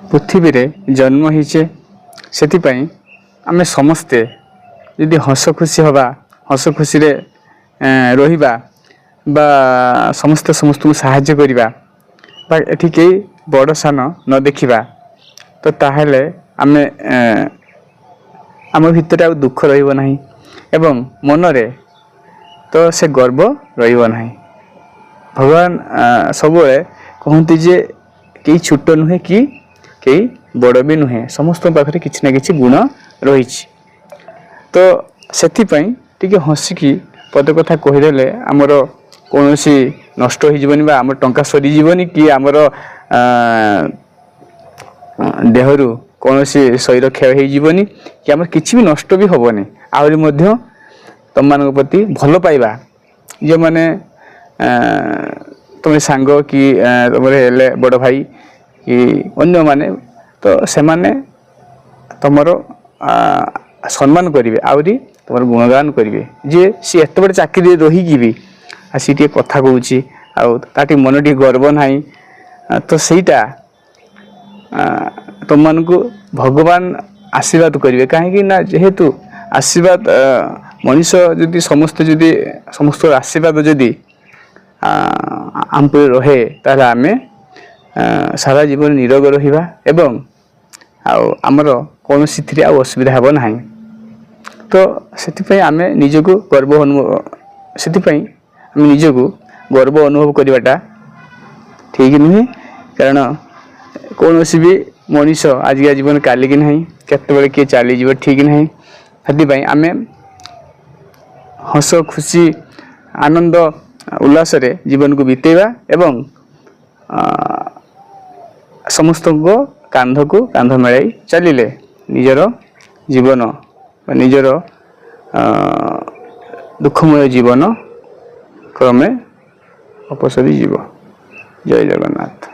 पृथ्वी रे जन्म होइछे सेतिपाई आमे समस्ते यदि हस खुशी हवा हस खुशी रे रहिबा बा समस्त समस्त को सहाय्य करिबा बा एठी केही बड़ सान न देखिबा तो ताहेले आमे आम भितर आ दुख रहिबो नाही एवं मनरे तो से गर्व रहिबो नाही। भगवान सबुले कहते जे कई छोट नुहे कि कई बड़ भी नुहे समस्त पाखे किसी ना कि गुण रही। तो से हसिकी पद कथा कहीदेले आमर कौन नष्ट होनी आम टंका सरीजनी कि आमर देहरु कौन शरीर क्षय होनी कि आम कि भी नष्ट भी हेनी आहरी तुम मान प्रति भल पाइबा जो मैंने तुम सांग कि तुम बड़ भाई कि अन्य माने तो से माने तुमर सम्मान करेंगे आहरी तुम गुणगान करेंगे जे सी एत बड़े चाकरी रहीकि भी आसी टे कथा कहूँ आटी मन टे गर्व ना तो सहीटा तुम मान को भगवान आशीर्वाद करेंगे कहीं ना जेहेतु आशीर्वाद मनीष जदि समस्त आशीर्वाद जदि आम रहे ताहले आमे सारा जीवन निरोग रहिबा एवं आमर कौन सी असुविधा हे ना। तो से आमे निजको गर्व अनुभव से निजको गर्व अनुभव करवाटा ठीक नुहे कारण कौन भी मनीष आजिका जीवन काली की नहीं केतबेले किए चलीज ठीक नहीं से आमे हस खुशी आनंद उल्लास रे जीवन को बितेवा एवं समस्त को कांध मिलाई चलिले निजर जीवन निजर दुखमय जीवन क्रमे अपसरी जीव। जय जगन्नाथ।